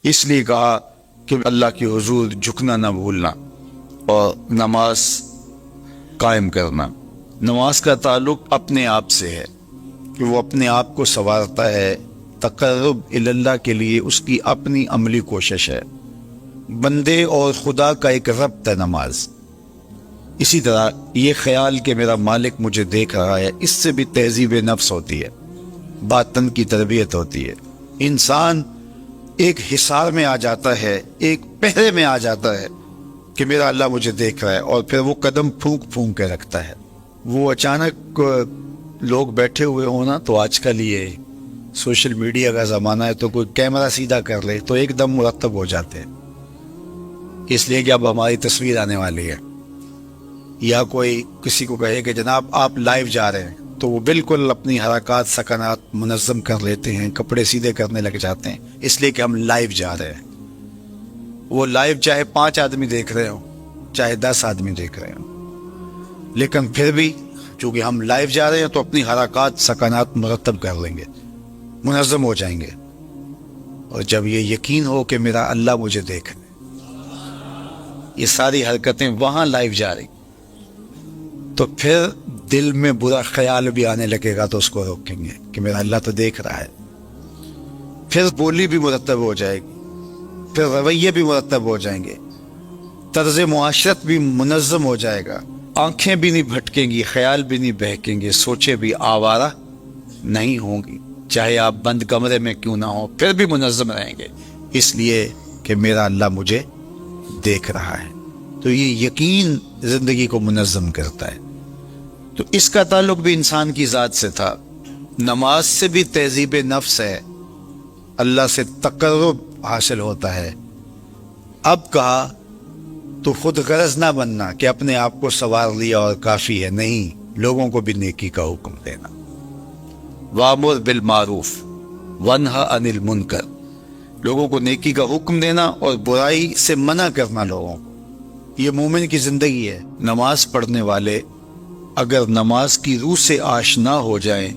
اس لیے کہا کہ اللہ کے حضور جھکنا نہ بھولنا اور نماز قائم کرنا۔ نماز کا تعلق اپنے آپ سے ہے کہ وہ اپنے آپ کو سنوارتا ہے، تقرب اللہ کے لیے اس کی اپنی عملی کوشش ہے۔ بندے اور خدا کا ایک ربط ہے نماز۔ اسی طرح یہ خیال کہ میرا مالک مجھے دیکھ رہا ہے، اس سے بھی تہذیب نفس ہوتی ہے، باطن کی تربیت ہوتی ہے۔ انسان ایک حصار میں آ جاتا ہے، ایک پہرے میں آ جاتا ہے کہ میرا اللہ مجھے دیکھ رہا ہے، اور پھر وہ قدم پھونک پھونک کے رکھتا ہے۔ وہ اچانک لوگ بیٹھے ہوئے ہونا، تو آج کل یہ سوشل میڈیا کا زمانہ ہے، تو کوئی کیمرہ سیدھا کر لے تو ایک دم مرتب ہو جاتے ہیں، اس لیے کہ اب ہماری تصویر آنے والی ہے۔ یا کوئی کسی کو کہے کہ جناب آپ لائیو جا رہے ہیں، تو وہ بالکل اپنی حرکات سکنات منظم کر لیتے ہیں، کپڑے سیدھے کرنے لگ جاتے ہیں، اس لیے کہ ہم لائیو جا رہے ہیں۔ وہ لائیو چاہے 5 آدمی دیکھ رہے ہوں، چاہے 10 آدمی دیکھ رہے ہوں، لیکن پھر بھی چونکہ ہم لائیو جا رہے ہیں تو اپنی حرکات سکنات مرتب کر لیں گے، منظم ہو جائیں گے۔ اور جب یہ یقین ہو کہ میرا اللہ مجھے دیکھ رہا ہے، یہ ساری حرکتیں وہاں لائیو جا رہی، تو پھر دل میں برا خیال بھی آنے لگے گا تو اس کو روکیں گے کہ میرا اللہ تو دیکھ رہا ہے۔ پھر بولی بھی مرتب ہو جائے گی، پھر رویے بھی مرتب ہو جائیں گے، طرز معاشرت بھی منظم ہو جائے گا، آنکھیں بھی نہیں بھٹکیں گی، خیال بھی نہیں بہکیں گے، سوچیں بھی آوارہ نہیں ہوں گی، چاہے آپ بند کمرے میں کیوں نہ ہوں، پھر بھی منظم رہیں گے، اس لیے کہ میرا اللہ مجھے دیکھ رہا ہے۔ تو یہ یقین زندگی کو منظم کرتا ہے۔ تو اس کا تعلق بھی انسان کی ذات سے تھا۔ نماز سے بھی تہذیب نفس ہے، اللہ سے تقرب حاصل ہوتا ہے۔ اب کہا تو خود غرض نہ بننا کہ اپنے آپ کو سنوار لیا اور کافی ہے، نہیں، لوگوں کو بھی نیکی کا حکم دینا۔ وَأْمُرْ بِالْمَعْرُوفِ وَانْهَ عَنِ الْمُنْكَرِ، لوگوں کو نیکی کا حکم دینا اور برائی سے منع کرنا لوگوں کو۔ یہ مومن کی زندگی ہے۔ نماز پڑھنے والے اگر نماز کی روح سے آشنا ہو جائیں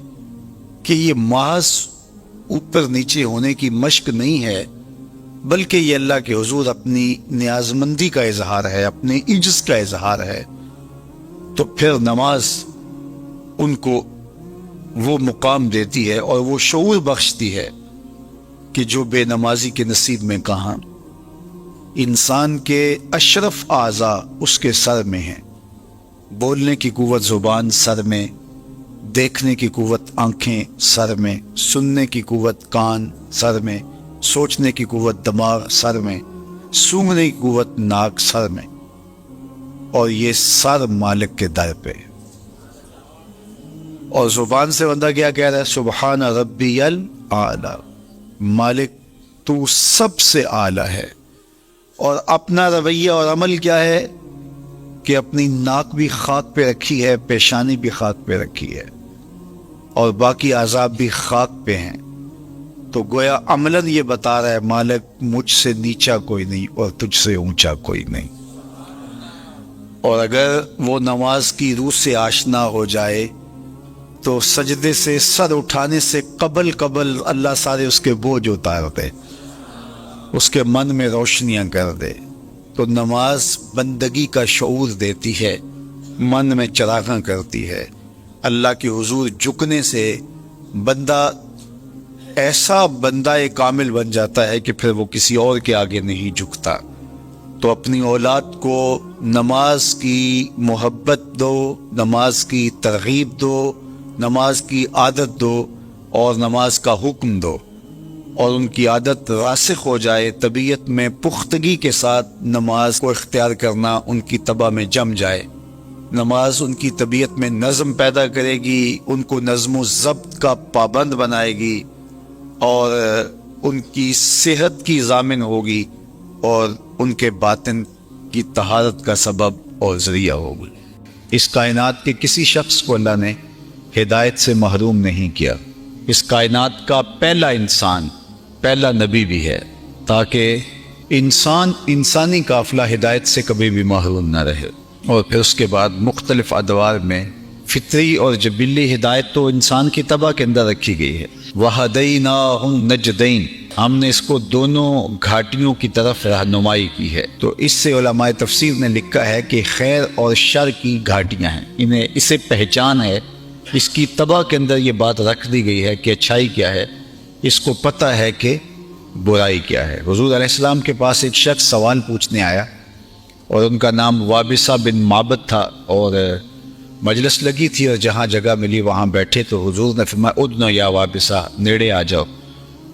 کہ یہ محض اوپر نیچے ہونے کی مشق نہیں ہے، بلکہ یہ اللہ کے حضور اپنی نیازمندی کا اظہار ہے، اپنے عجز کا اظہار ہے، تو پھر نماز ان کو وہ مقام دیتی ہے اور وہ شعور بخشتی ہے کہ جو بے نمازی کے نصیب میں کہاں۔ انسان کے اشرف اعضاء اس کے سر میں ہیں، بولنے کی قوت زبان سر میں، دیکھنے کی قوت آنکھیں سر میں، سننے کی قوت کان سر میں، سوچنے کی قوت دماغ سر میں، سونگھنے کی قوت ناک سر میں، اور یہ سر مالک کے در پہ۔ اور زبان سے بندہ کیا کہہ رہا ہے؟ سبحان ربی الاعلی، مالک تو سب سے اعلیٰ ہے۔ اور اپنا رویہ اور عمل کیا ہے کہ اپنی ناک بھی خاک پہ رکھی ہے، پیشانی بھی خاک پہ رکھی ہے، اور باقی اعضاء بھی خاک پہ ہیں۔ تو گویا عملاً یہ بتا رہا ہے مالک مجھ سے نیچا کوئی نہیں اور تجھ سے اونچا کوئی نہیں۔ اور اگر وہ نماز کی روح سے آشنا ہو جائے تو سجدے سے سر اٹھانے سے قبل اللہ سارے اس کے بوجھ اتار دے، اس کے من میں روشنیاں کر دے۔ تو نماز بندگی کا شعور دیتی ہے، من میں چراغاں کرتی ہے۔ اللہ کے حضور جھکنے سے بندہ ایسا بندہ کامل بن جاتا ہے کہ پھر وہ کسی اور کے آگے نہیں جھکتا۔ تو اپنی اولاد کو نماز کی محبت دو، نماز کی ترغیب دو، نماز کی عادت دو اور نماز کا حکم دو، اور ان کی عادت راسخ ہو جائے، طبیعت میں پختگی کے ساتھ نماز کو اختیار کرنا ان کی طبع میں جم جائے۔ نماز ان کی طبیعت میں نظم پیدا کرے گی، ان کو نظم و ضبط کا پابند بنائے گی، اور ان کی صحت کی ضامن ہوگی، اور ان کے باطن کی طہارت کا سبب اور ذریعہ ہوگی۔ اس کائنات کے کسی شخص کو اللہ نے ہدایت سے محروم نہیں کیا۔ اس کائنات کا پہلا انسان، پہلا نبی بھی ہے، تاکہ انسانی قافلہ ہدایت سے کبھی بھی محروم نہ رہے۔ اور پھر اس کے بعد مختلف ادوار میں فطری اور جبلی ہدایت تو انسان کی طبع کے اندر رکھی گئی ہے۔ وَهَدَيْنَاهُ النَّجْدَيْنِ، ہم نے اس کو دونوں گھاٹیوں کی طرف رہنمائی کی ہے۔ تو اس سے علماء تفسیر نے لکھا ہے کہ خیر اور شر کی گھاٹیاں ہیں، انہیں اسے پہچان ہے، اس کی طبع کے اندر یہ بات رکھ دی گئی ہے کہ اچھائی کیا ہے، اس کو پتہ ہے کہ برائی کیا ہے۔ حضور علیہ السلام کے پاس ایک شخص سوال پوچھنے آیا اور ان کا نام وابصہ بن معبد تھا، اور مجلس لگی تھی اور جہاں جگہ ملی وہاں بیٹھے، تو حضور نے فرمایا ادنو یا وابصہ، نیڑے آ جاؤ۔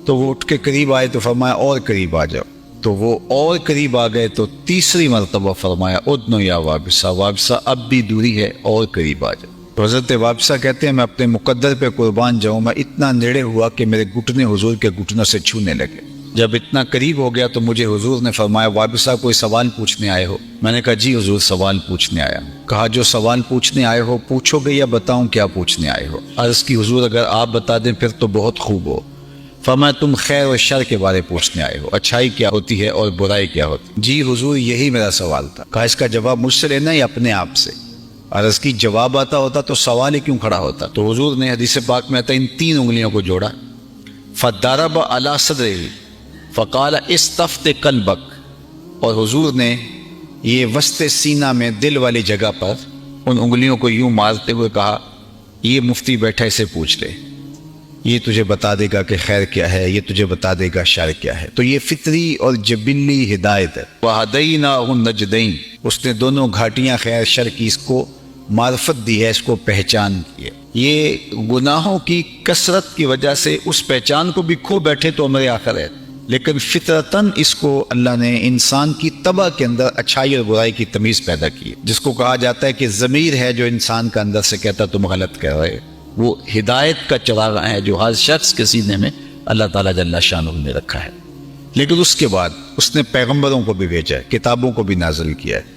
تو وہ اٹھ کے قریب آئے تو فرمایا اور قریب آ جاؤ۔ تو وہ اور قریب آ گئے تو تیسری مرتبہ فرمایا ادنو یا وابصہ، وابصہ اب بھی دوری ہے اور قریب آ جاؤ۔ تو حضرت وابصہ کہتے ہیں میں اپنے مقدر پہ قربان جاؤں، میں اتنا نیڑے ہوا کہ میرے گھٹنے حضور کے گھٹنوں سے چھونے لگے۔ جب اتنا قریب ہو گیا تو مجھے حضور نے فرمایا وابصہ کوئی سوال پوچھنے آئے ہو؟ میں نے کہا جی حضور سوال پوچھنے آیا۔ کہا جو سوال پوچھنے آئے ہو پوچھو گے یا بتاؤں کیا پوچھنے آئے ہو؟ عرض کی حضور اگر آپ بتا دیں پھر تو بہت خوب ہو۔ فرمایا تم خیر و شر کے بارے پوچھنے آئے ہو، اچھائی کیا ہوتی ہے اور برائی کیا ہوتی ہے؟ جی حضور یہی میرا سوال تھا۔ کہا اس کا جواب مجھ سے لینا یا اپنے آپ سے؟ عرض کی جواب آتا ہوتا تو سوال ہی کیوں کھڑا ہوتا؟ تو حضور نے حدیث پاک میں آتا ان تین انگلیوں کو جوڑا، فضرب علی صدرہ فقال استفت قلبک، اور حضور نے یہ وسط سینہ میں دل والی جگہ پر ان انگلیوں کو یوں مارتے ہوئے کہا یہ مفتی بیٹھا اسے پوچھ لے، یہ تجھے بتا دے گا کہ خیر کیا ہے، یہ تجھے بتا دے گا شر کیا ہے۔ تو یہ فطری اور جبلی ہدایت ہے۔ وَهَدَيْنَاهُ النَّجْدَيْنِ، اس نے دونوں گھاٹیاں خیر شر کی اس کو معرفت دی ہے، اس کو پہچان کی ہے۔ یہ گناہوں کی کثرت کی وجہ سے اس پہچان کو بھی کھو بیٹھے تو امر آخر ہے، لیکن فطرتاً اس کو اللہ نے انسان کی طبع کے اندر اچھائی اور برائی کی تمیز پیدا کی ہے، جس کو کہا جاتا ہے کہ ضمیر ہے جو انسان کا اندر سے کہتا تم غلط کہہ رہے، وہ ہدایت کا چراغ ہے جو ہر شخص کے سینے میں اللہ تعالیٰ جل شانہ نے رکھا ہے۔ لیکن اس کے بعد اس نے پیغمبروں کو بھی بھیجا ہے، کتابوں کو بھی نازل کیا ہے،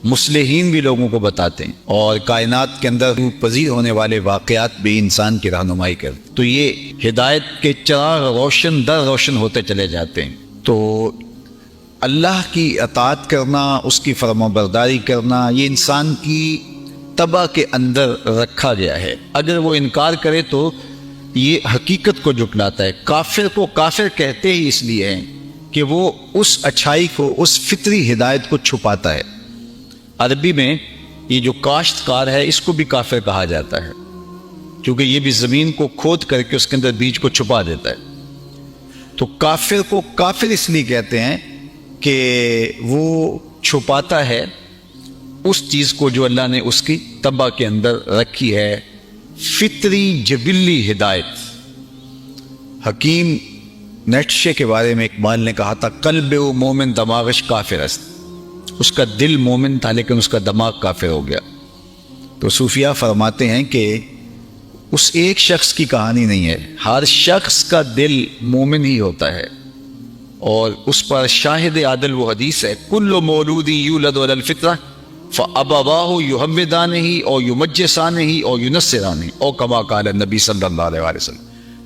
مصلحین بھی لوگوں کو بتاتے ہیں، اور کائنات کے اندر پذیر ہونے والے واقعات بھی انسان کی رہنمائی کرتے ہیں۔ تو یہ ہدایت کے چراغ روشن در روشن ہوتے چلے جاتے ہیں۔ تو اللہ کی اطاعت کرنا، اس کی فرما برداری کرنا، یہ انسان کی طبع کے اندر رکھا گیا ہے۔ اگر وہ انکار کرے تو یہ حقیقت کو جھٹلاتا ہے۔ کافر کو کافر کہتے ہی اس لیے ہیں کہ وہ اس اچھائی کو، اس فطری ہدایت کو چھپاتا ہے۔ عربی میں یہ جو کاشتکار ہے اس کو بھی کافر کہا جاتا ہے، کیونکہ یہ بھی زمین کو کھود کر کے اس کے اندر بیج کو چھپا دیتا ہے۔ تو کافر کو کافر اس لیے کہتے ہیں کہ وہ چھپاتا ہے اس چیز کو جو اللہ نے اس کی طبع کے اندر رکھی ہے، فطری جبلی ہدایت۔ حکیم نیٹشے کے بارے میں اقبال نے کہا تھا قلب و مومن دماغش کافر است، اس کا دل مومن تھا لیکن اس کا دماغ کافر ہو گیا۔ تو صوفیاء فرماتے ہیں کہ اس ایک شخص کی کہانی نہیں ہے، ہر شخص کا دل مومن ہی ہوتا ہے، اور اس پر شاہد عادل وہ حدیث ہے کل مولود یولد علی الفطرہ فابواہ یحودانہ او یمجسانہ او ینصرانہ او کما قال النبی صلی اللہ علیہ وسلم۔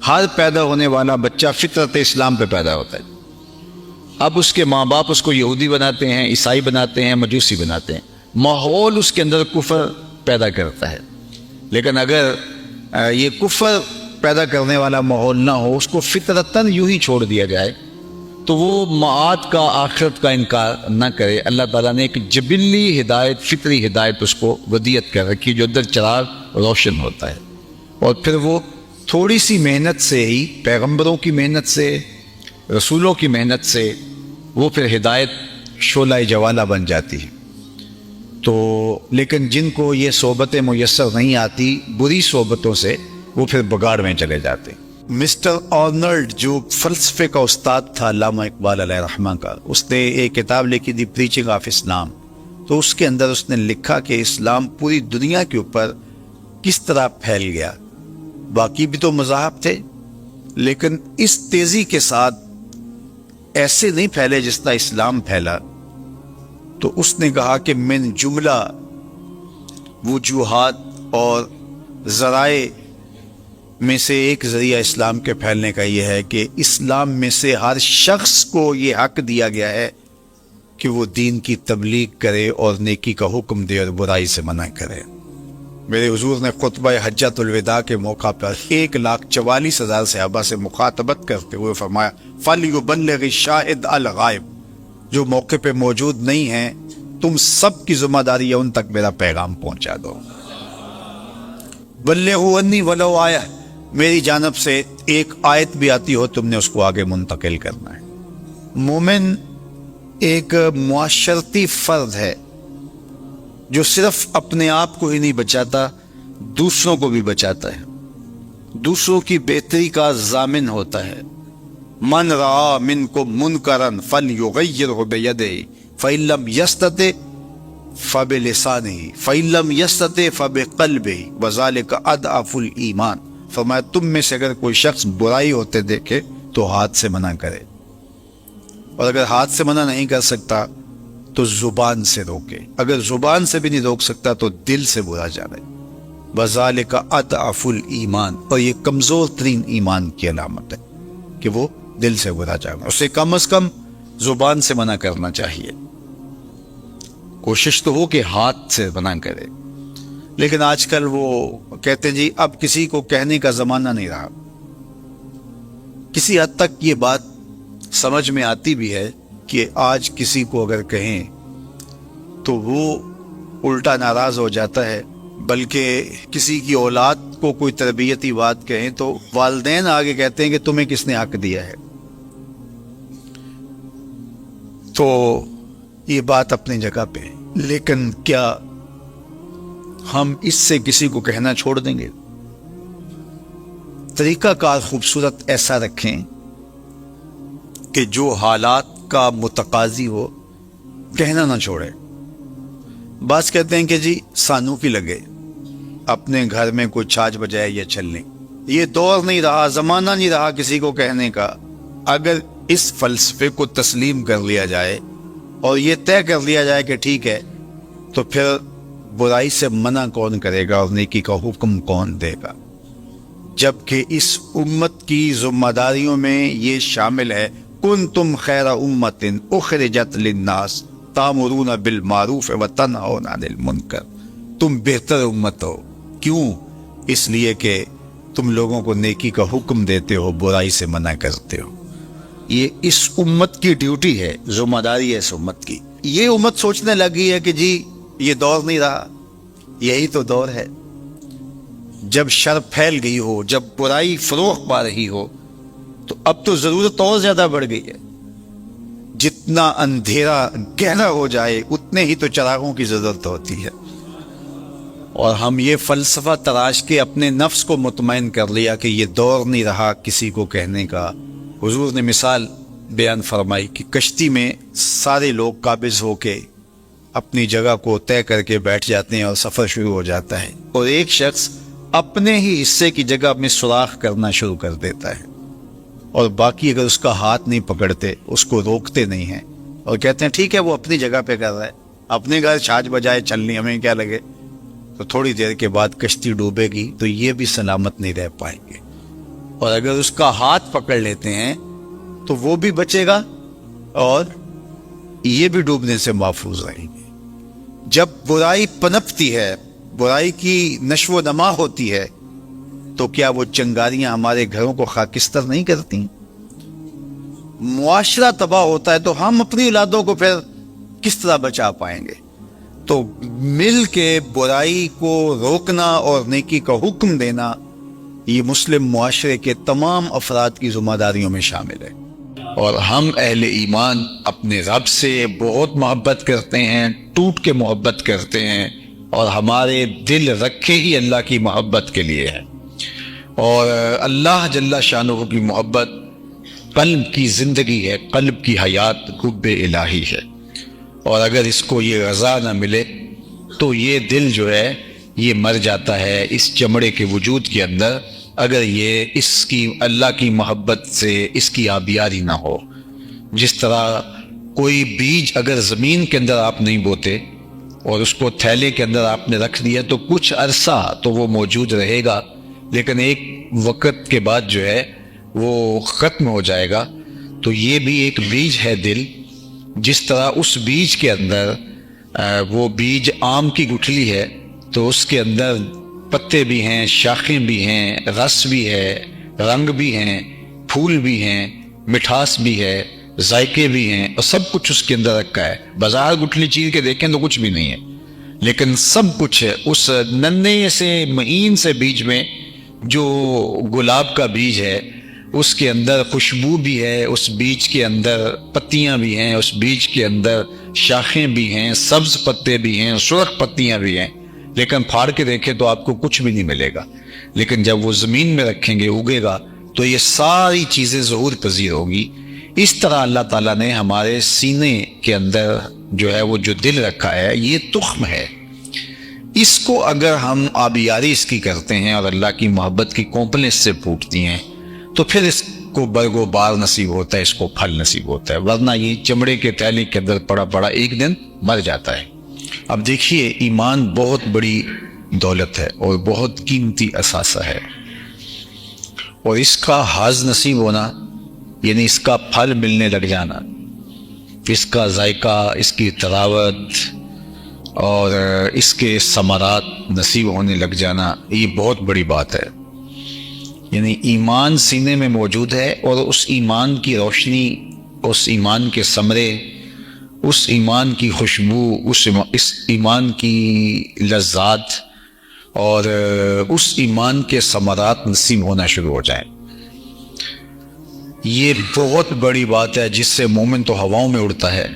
ہر پیدا ہونے والا بچہ فطرت اسلام پہ پیدا ہوتا ہے۔ اب اس کے ماں باپ اس کو یہودی بناتے ہیں، عیسائی بناتے ہیں، مجوسی بناتے ہیں، ماحول اس کے اندر کفر پیدا کرتا ہے۔ لیکن اگر یہ کفر پیدا کرنے والا ماحول نہ ہو، اس کو فطرتاً یوں ہی چھوڑ دیا جائے، تو وہ معاد کا، آخرت کا انکار نہ کرے۔ اللہ تعالیٰ نے ایک جبلی ہدایت، فطری ہدایت اس کو ودیت کر رکھی جو اندر چراغ روشن ہوتا ہے، اور پھر وہ تھوڑی سی محنت سے ہی، پیغمبروں کی محنت سے، رسولوں کی محنت سے، وہ پھر ہدایت شعلہ جوالہ بن جاتی ہے۔ تو لیکن جن کو یہ صحبتیں میسر نہیں آتی، بری صحبتوں سے، وہ پھر بگاڑ میں چلے جاتے ہیں۔ مسٹر آرنلڈ جو فلسفے کا استاد تھا علامہ اقبال علیہ رحمہ کا، اس نے ایک کتاب لکھی دی پریچنگ آف اسلام۔ تو اس کے اندر اس نے لکھا کہ اسلام پوری دنیا کے اوپر کس طرح پھیل گیا۔ باقی بھی تو مذاہب تھے، لیکن اس تیزی کے ساتھ ایسے نہیں پھیلے جس طرح اسلام پھیلا۔ تو اس نے کہا کہ من جملہ وجوہات اور ذرائع میں سے ایک ذریعہ اسلام کے پھیلنے کا یہ ہے کہ اسلام میں سے ہر شخص کو یہ حق دیا گیا ہے کہ وہ دین کی تبلیغ کرے اور نیکی کا حکم دے اور برائی سے منع کرے۔ میرے حضور نے خطبہ حجۃ الوداع کے موقع پر 1,44,000 صحابہ سے مخاطبت کرتے ہوئے فرمایا فَلْيُبَلِّغِ الشَّاهِدُ الْغَائِبَ، جو موقع پہ موجود نہیں ہیں تم سب کی ذمہ داری ہے ان تک میرا پیغام پہنچا دو. بلغوا عنی ولو آیہ، میری جانب سے ایک آیت بھی آتی ہو تم نے اس کو آگے منتقل کرنا ہے. مومن ایک معاشرتی فرد ہے جو صرف اپنے آپ کو ہی نہیں بچاتا، دوسروں کو بھی بچاتا ہے، دوسروں کی بہتری کا ضامن ہوتا ہے. من رعا منکم منکرا فلیغیرہ بیدہ فإن لم یستطع فبلسانہ فإن لم یستطع فبقلبہ وذلک اضعف الایمان. فرمایا تم میں سے اگر کوئی شخص برائی ہوتے دیکھے تو ہاتھ سے منع کرے، اور اگر ہاتھ سے منع نہیں کر سکتا تو زبان سے روکے، اگر زبان سے بھی نہیں روک سکتا تو دل سے برا جانے. وذالک اضعف الایمان، اور یہ کمزور ترین ایمان کی علامت ہے کہ وہ دل سے برا جانا. اسے کم از کم زبان سے منع کرنا چاہیے، کوشش تو ہو کہ ہاتھ سے منع کرے. لیکن آج کل وہ کہتے ہیں جی اب کسی کو کہنے کا زمانہ نہیں رہا. کسی حد تک یہ بات سمجھ میں آتی بھی ہے کہ آج کسی کو اگر کہیں تو وہ الٹا ناراض ہو جاتا ہے، بلکہ کسی کی اولاد کو کوئی تربیتی بات کہیں تو والدین آگے کہتے ہیں کہ تمہیں کس نے حق دیا ہے. تو یہ بات اپنی جگہ پہ، لیکن کیا ہم اس سے کسی کو کہنا چھوڑ دیں گے؟ طریقہ کار خوبصورت ایسا رکھیں کہ جو حالات کا متقاضی ہو کہنا نہ چھوڑے. بعض کہتے ہیں کہ جی سانو کی لگے اپنے گھر میں کوئی چھاچ بجائے یا چلنے. یہ دور نہیں رہا، زمانہ نہیں رہا کسی کو کہنے کا. اگر اس فلسفے کو تسلیم کر لیا جائے اور یہ طے کر لیا جائے کہ ٹھیک ہے، تو پھر برائی سے منع کون کرے گا اور نیکی کا حکم کون دے گا؟ جبکہ اس امت کی ذمہ داریوں میں یہ شامل ہے کنتم خیر امت اخرجت للناس تامرون بالمعروف وتنہون عن المنکر. تم بہتر امت ہو. کیوں؟ اس لیے کہ تم لوگوں کو نیکی کا حکم دیتے ہو، برائی سے منع کرتے ہو. یہ اس امت کی ڈیوٹی ہے، ذمہ داری ہے اس امت کی. یہ امت سوچنے لگی ہے کہ جی یہ دور نہیں رہا، یہی تو دور ہے. جب شر پھیل گئی ہو، جب برائی فروغ پا رہی ہو، تو اب تو ضرورت اور زیادہ بڑھ گئی ہے. جتنا اندھیرا گہرا ہو جائے اتنے ہی تو چراغوں کی ضرورت ہوتی ہے. اور ہم یہ فلسفہ تراش کے اپنے نفس کو مطمئن کر لیا کہ یہ دور نہیں رہا کسی کو کہنے کا. حضور نے مثال بیان فرمائی کہ کشتی میں سارے لوگ قابض ہو کے اپنی جگہ کو طے کر کے بیٹھ جاتے ہیں اور سفر شروع ہو جاتا ہے، اور ایک شخص اپنے ہی حصے کی جگہ میں سوراخ کرنا شروع کر دیتا ہے، اور باقی اگر اس کا ہاتھ نہیں پکڑتے، اس کو روکتے نہیں ہیں اور کہتے ہیں ٹھیک ہے وہ اپنی جگہ پہ کر رہا ہے، اپنے گھر چھاچ بجائے چلنی، ہمیں کیا لگے. تو تھوڑی دیر کے بعد کشتی ڈوبے گی تو یہ بھی سلامت نہیں رہ پائیں گے. اور اگر اس کا ہاتھ پکڑ لیتے ہیں تو وہ بھی بچے گا اور یہ بھی ڈوبنے سے محفوظ رہیں گے. جب برائی پنپتی ہے، برائی کی نشو و نما ہوتی ہے، تو کیا وہ چنگاریاں ہمارے گھروں کو خاکستر نہیں کرتی؟ معاشرہ تباہ ہوتا ہے تو ہم اپنی اولادوں کو پھر کس طرح بچا پائیں گے؟ تو مل کے برائی کو روکنا اور نیکی کا حکم دینا یہ مسلم معاشرے کے تمام افراد کی ذمہ داریوں میں شامل ہے. اور ہم اہل ایمان اپنے رب سے بہت محبت کرتے ہیں، ٹوٹ کے محبت کرتے ہیں، اور ہمارے دل رکھے ہی اللہ کی محبت کے لیے ہے. اور اللہ جل شانہ کی محبت قلب کی زندگی ہے، قلب کی حیات حب الہی ہے. اور اگر اس کو یہ رضا نہ ملے تو یہ دل جو ہے یہ مر جاتا ہے اس چمڑے کے وجود کے اندر، اگر یہ اس کی اللہ کی محبت سے اس کی آبیاری نہ ہو. جس طرح کوئی بیج اگر زمین کے اندر آپ نہیں بوتے اور اس کو تھیلے کے اندر آپ نے رکھ دیا تو کچھ عرصہ تو وہ موجود رہے گا، لیکن ایک وقت کے بعد جو ہے وہ ختم ہو جائے گا. تو یہ بھی ایک بیج ہے دل. جس طرح اس بیج کے اندر وہ بیج آم کی گٹھلی ہے تو اس کے اندر پتے بھی ہیں، شاخیں بھی ہیں، رس بھی ہے، رنگ بھی ہیں، پھول بھی ہیں، مٹھاس بھی ہے، ذائقے بھی ہیں، اور سب کچھ اس کے اندر رکھا ہے۔ بازار گٹھلی چیر کے دیکھیں تو کچھ بھی نہیں ہے، لیکن سب کچھ ہے اس ننھے سے مہین سے بیج میں۔ جو گلاب کا بیج ہے اس کے اندر خوشبو بھی ہے، اس بیج کے اندر پتیاں بھی ہیں، اس بیج کے اندر شاخیں بھی ہیں، سبز پتے بھی ہیں، سرخ پتیاں بھی ہیں، لیکن پھاڑ کے دیکھیں تو آپ کو کچھ بھی نہیں ملے گا۔ لیکن جب وہ زمین میں رکھیں گے، اگے گا، تو یہ ساری چیزیں ظہور پذیر ہوگی۔ اس طرح اللہ تعالیٰ نے ہمارے سینے کے اندر جو ہے وہ جو دل رکھا ہے، یہ تخم ہے۔ اس کو اگر ہم آبیاری اس کی کرتے ہیں اور اللہ کی محبت کی کونپلیں اس سے پھوٹتی ہیں، تو پھر اس کو برگ و بار نصیب ہوتا ہے، اس کو پھل نصیب ہوتا ہے، ورنہ یہ چمڑے کے تھیلی کے اندر پڑا پڑا ایک دن مر جاتا ہے۔ اب دیکھیے، ایمان بہت بڑی دولت ہے اور بہت قیمتی اثاثہ ہے، اور اس کا حاز نصیب ہونا، یعنی اس کا پھل ملنے لگ جانا، اس کا ذائقہ، اس کی تراوت اور اس کے ثمرات نصیب ہونے لگ جانا، یہ بہت بڑی بات ہے۔ یعنی ایمان سینے میں موجود ہے، اور اس ایمان کی روشنی، اس ایمان کے ثمرے، اس ایمان کی خوشبو، اس ایمان کی لذات اور اس ایمان کے ثمرات نصیب ہونا شروع ہو جائیں، یہ بہت بڑی بات ہے، جس سے مومن تو ہواؤں میں اڑتا ہے،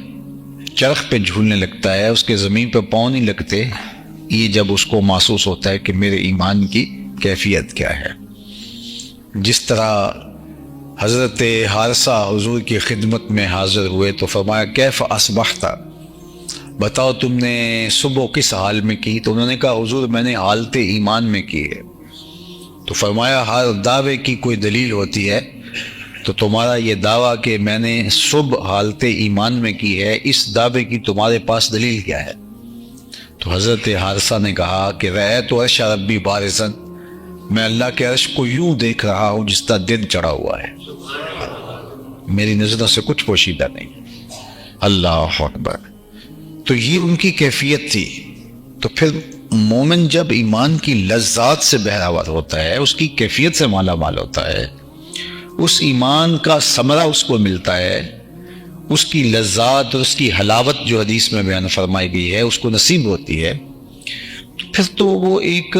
چرخ پہ جھولنے لگتا ہے، اس کے زمین پہ پاؤں نہیں لگتے، یہ جب اس کو محسوس ہوتا ہے کہ میرے ایمان کی کیفیت کیا ہے۔ جس طرح حضرت حارثہ حضور کی خدمت میں حاضر ہوئے تو فرمایا کیف اصبحت، بتاؤ تم نے صبح کس حال میں کی؟ تو انہوں نے کہا حضور میں نے حالت ایمان میں کی ہے۔ تو فرمایا ہر دعوے کی کوئی دلیل ہوتی ہے، تو تمہارا یہ دعویٰ کہ میں نے صبح حالت ایمان میں کی ہے، اس دعوے کی تمہارے پاس دلیل کیا ہے؟ تو حضرت حارثہ نے کہا کہ رأیت عرش ربی بارزاً، میں اللہ کے عرش کو یوں دیکھ رہا ہوں جس طرح دن چڑھا ہوا ہے، میری نظروں سے کچھ پوشیدہ نہیں۔ اللہ اکبر۔ تو یہ ان کی کیفیت تھی۔ تو پھر مومن جب ایمان کی لذات سے بہراور ہوتا ہے، اس کی کیفیت سے مالا مال ہوتا ہے، اس ایمان کا ثمرہ اس کو ملتا ہے، اس کی لذات اور اس کی حلاوت جو حدیث میں بیان فرمائی گئی ہے اس کو نصیب ہوتی ہے، پھر تو وہ ایک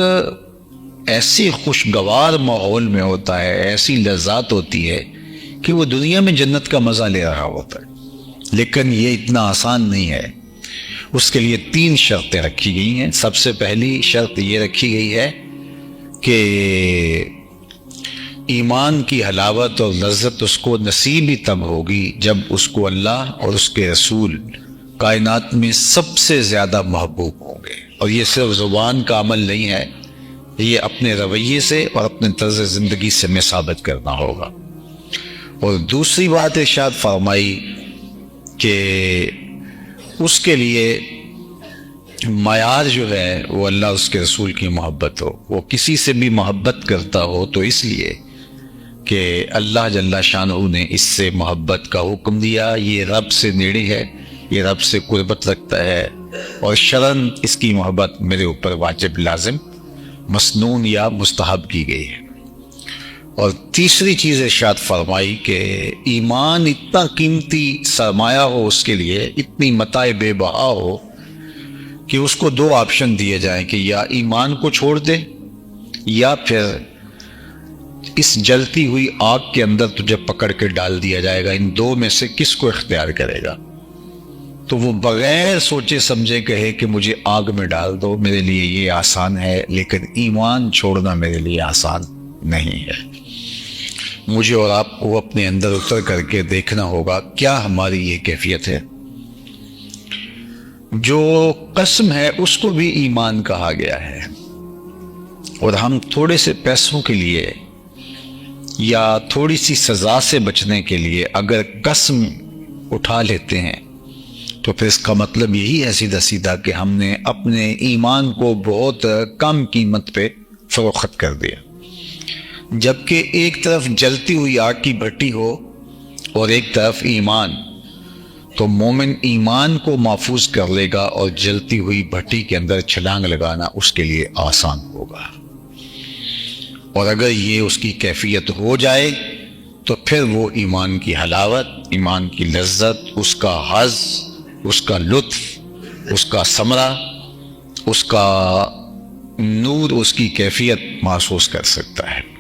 ایسی خوشگوار ماحول میں ہوتا ہے، ایسی لذات ہوتی ہے کہ وہ دنیا میں جنت کا مزہ لے رہا ہوتا ہے۔ لیکن یہ اتنا آسان نہیں ہے، اس کے لیے 3 شرطیں رکھی گئی ہیں۔ سب سے پہلی شرط یہ رکھی گئی ہے کہ ایمان کی حلاوت اور لذت اس کو نصیب ہی تب ہوگی جب اس کو اللہ اور اس کے رسول کائنات میں سب سے زیادہ محبوب ہوں گے۔ اور یہ صرف زبان کا عمل نہیں ہے، یہ اپنے رویے سے اور اپنے طرز زندگی سے میں ثابت کرنا ہوگا۔ اور دوسری بات ارشاد فرمائی کہ اس کے لیے معیار جو ہے وہ اللہ اس کے رسول کی محبت ہو، وہ کسی سے بھی محبت کرتا ہو تو اس لیے کہ اللہ جل شانہ نے اس سے محبت کا حکم دیا، یہ رب سے نیڑے ہے، یہ رب سے قربت رکھتا ہے، اور شرعاً اس کی محبت میرے اوپر واجب، لازم، مسنون یا مستحب کی گئی ہے۔ اور تیسری چیز ارشاد فرمائی کہ ایمان اتنا قیمتی سرمایہ ہو اس کے لیے، اتنی متاع بے بہا ہو کہ اس کو 2 آپشن دیے جائیں کہ یا ایمان کو چھوڑ دے یا پھر اس جلتی ہوئی آگ کے اندر تجھے پکڑ کے ڈال دیا جائے گا، ان 2 میں سے کس کو اختیار کرے گا؟ تو وہ بغیر سوچے سمجھے کہے کہ مجھے آگ میں ڈال دو، میرے لیے یہ آسان ہے، لیکن ایمان چھوڑنا میرے لیے آسان نہیں ہے۔ مجھے اور آپ کو اپنے اندر اتر کر کے دیکھنا ہوگا کیا ہماری یہ کیفیت ہے۔ جو قسم ہے اس کو بھی ایمان کہا گیا ہے، اور ہم تھوڑے سے پیسوں کے لیے یا تھوڑی سی سزا سے بچنے کے لیے اگر قسم اٹھا لیتے ہیں تو پھر اس کا مطلب یہی ہے سیدھا سیدھا کہ ہم نے اپنے ایمان کو بہت کم قیمت پہ فروخت کر دیا۔ جبکہ ایک طرف جلتی ہوئی آگ کی بھٹی ہو اور ایک طرف ایمان، تو مومن ایمان کو محفوظ کر لے گا اور جلتی ہوئی بھٹی کے اندر چھلانگ لگانا اس کے لیے آسان ہوگا۔ اور اگر یہ اس کی کیفیت ہو جائے تو پھر وہ ایمان کی حلاوت، ایمان کی لذت، اس کا حظ، اس کا لطف، اس کا ثمرہ، اس کا نور، اس کی کیفیت محسوس کر سکتا ہے۔